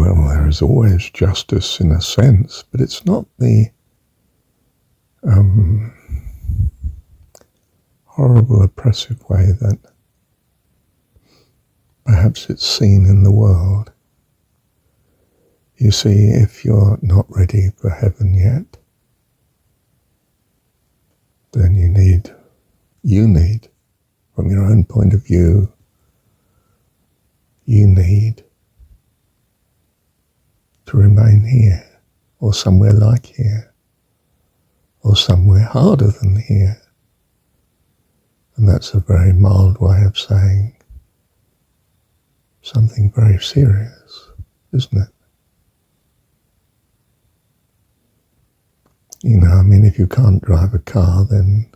Well, there is always justice in a sense, but it's not the horrible, oppressive way that perhaps it's seen in the world. You see, if you're not ready for heaven yet, then you need, from your own point of view, you need to remain here, or somewhere like here, or somewhere harder than here. And that's a very mild way of saying something very serious, isn't it? You know, I mean, if you can't drive a car, then,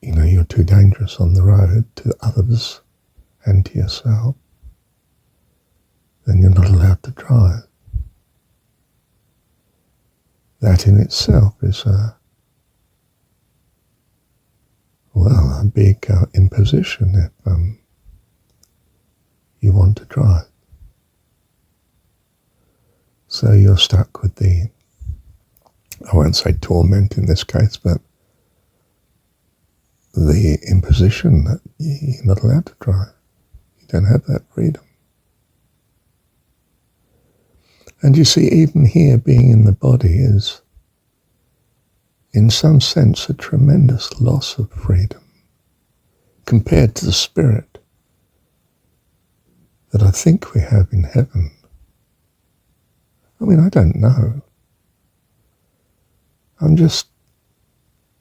you know, you're too dangerous on the road to others and to yourself. Then you're not allowed to drive. That in itself is a big imposition if you want to drive. So you're stuck with the, I won't say torment in this case, but the imposition that you're not allowed to drive. You don't have that freedom. And you see, even here, being in the body is, in some sense, a tremendous loss of freedom compared to the spirit that I think we have in heaven. I mean, I don't know. I'm just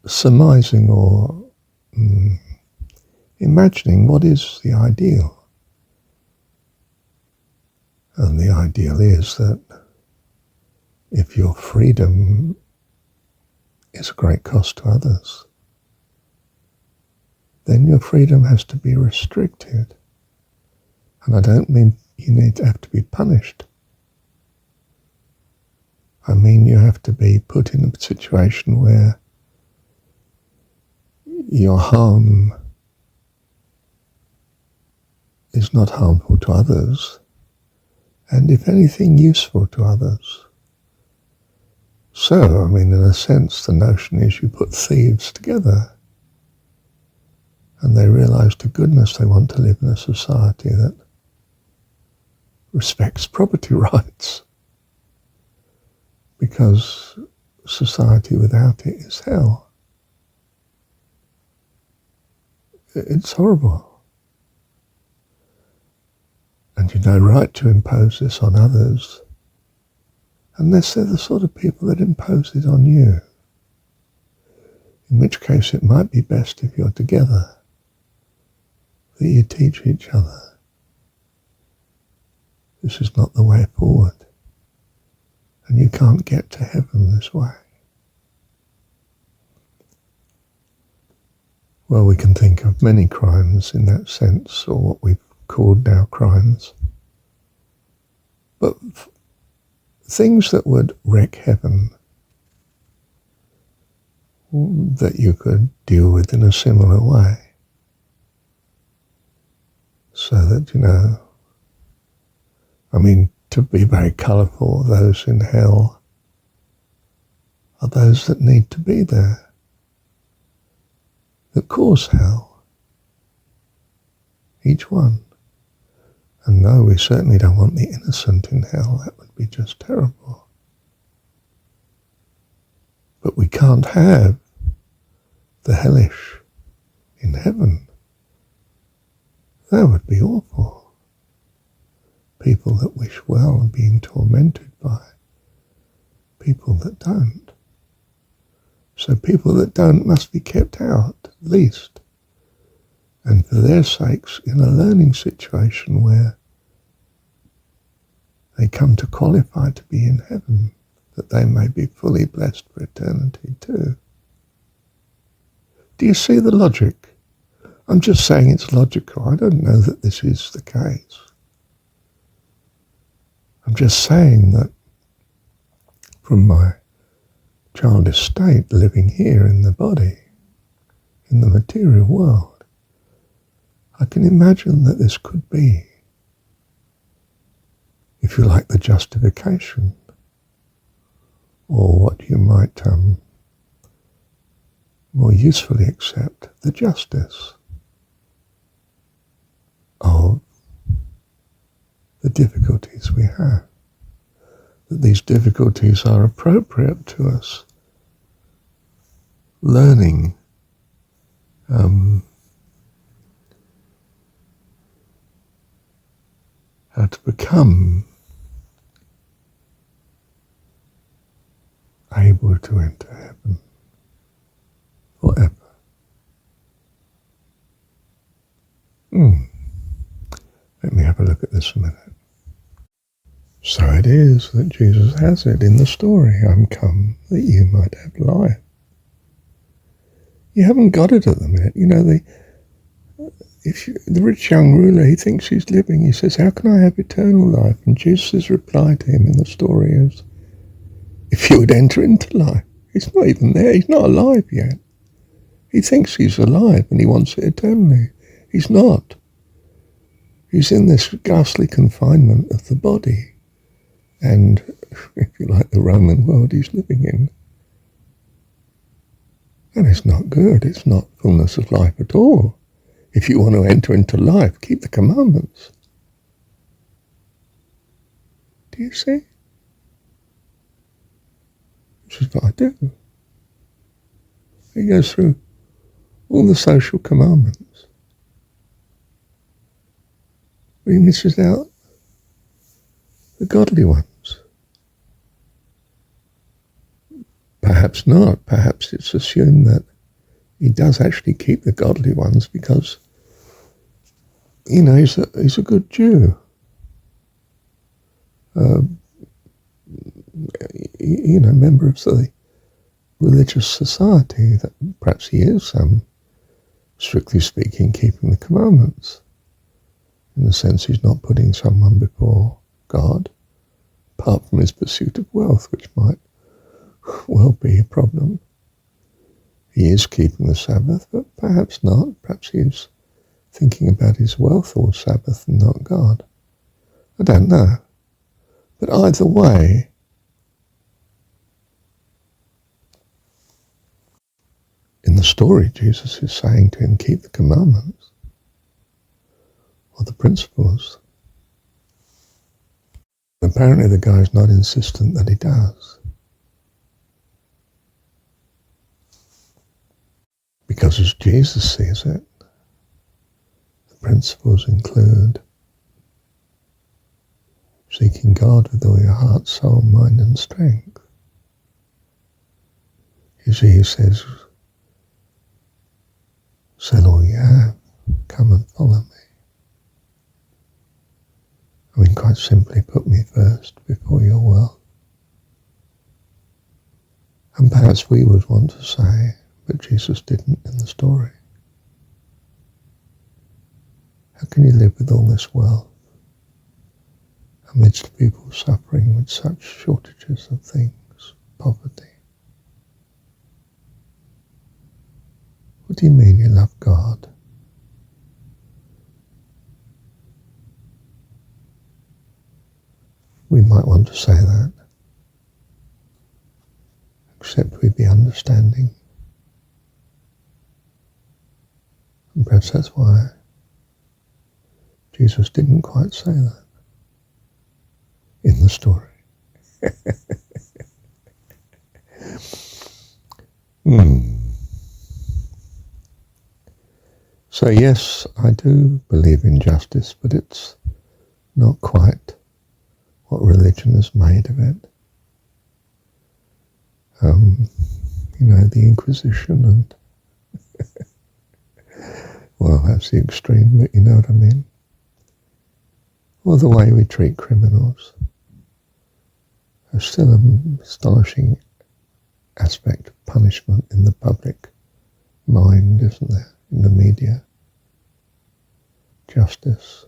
surmising or imagining what is the ideal. And the ideal is that if your freedom is a great cost to others, then your freedom has to be restricted. And I don't mean you need to have to be punished. I mean you have to be put in a situation where your harm is not harmful to others, and if anything, useful to others. So, I mean, in a sense, the notion is you put thieves together and they realize to goodness they want to live in a society that respects property rights, because society without it is hell. It's horrible. And you've no right to impose this on others unless they're the sort of people that impose it on you. In which case it might be best if you're together, that you teach each other. This is not the way forward. And you can't get to heaven this way. Well, we can think of many crimes in that sense, or what we've called now crimes. But things that would wreck heaven, that you could deal with in a similar way. So that, you know, I mean, to be very colourful, those in hell are those that need to be there, that cause hell, each one. And no, we certainly don't want the innocent in hell. That would be just terrible. But we can't have the hellish in heaven. That would be awful. People that wish well and being tormented by people that don't. So people that don't must be kept out, at least. And for their sakes, in a learning situation where they come to qualify to be in heaven, that they may be fully blessed for eternity too. Do you see the logic? I'm just saying it's logical. I don't know that this is the case. I'm just saying that from my childish state, living here in the body, in the material world, I can imagine that this could be. if you like, the justification, or what you might more usefully accept, the justice of the difficulties we have. That these difficulties are appropriate to us learning how to become able to enter heaven forever. Let me have a look at this a minute. So it is that Jesus has it in the story, I'm come that you might have life. You haven't got it at the minute. You know, the rich young ruler, he thinks he's living. He says, how can I have eternal life? And Jesus' reply to him in the story is, if you would enter into life. He's not even there. He's not alive yet. He thinks he's alive and he wants it eternally. He's not. He's in this ghastly confinement of the body and, if you like, the Roman world he's living in. And it's not good. It's not fullness of life at all. If you want to enter into life, keep the commandments. Do you see? Which is what I do. He goes through all the social commandments. But he misses out the godly ones. Perhaps not. Perhaps it's assumed that he does actually keep the godly ones because, you know, he's a good Jew. You know, member of the religious society, that perhaps he is, strictly speaking, keeping the commandments. In the sense he's not putting someone before God, apart from his pursuit of wealth, which might well be a problem. He is keeping the Sabbath, but perhaps not. Perhaps he's thinking about his wealth or Sabbath and not God. I don't know. But either way, in the story, Jesus is saying to him, keep the commandments, or the principles. Apparently the guy's not insistent that he does. Because as Jesus sees it, the principles include seeking God with all your heart, soul, mind and strength. You see, he says, sell all you have, come and follow me. I mean, quite simply, put me first before your wealth. And perhaps we would want to say, but Jesus didn't in the story. How can you live with all this wealth amidst people suffering with such shortages of things, poverty? What do you mean you love God? We might want to say that, except we'd be understanding. And perhaps that's why Jesus didn't quite say that in the story. So yes, I do believe in justice, but it's not quite what religion has made of it. You know, the Inquisition and well, that's the extreme, but you know what I mean. Or the way we treat criminals. There's still an astonishing aspect of punishment in the public mind, isn't there? In the media. Justice.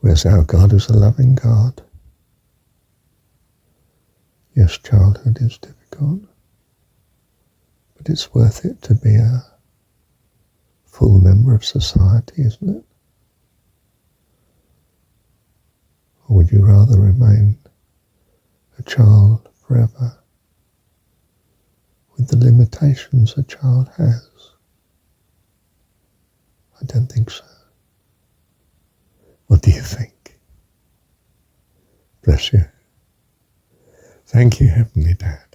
Whereas our God is a loving God. Yes, childhood is difficult, but it's worth it to be a full member member of society, isn't it? Or would you rather remain a child forever with the limitations a child has? I don't think so. What do you think? Bless you. Thank you, Heavenly Dad.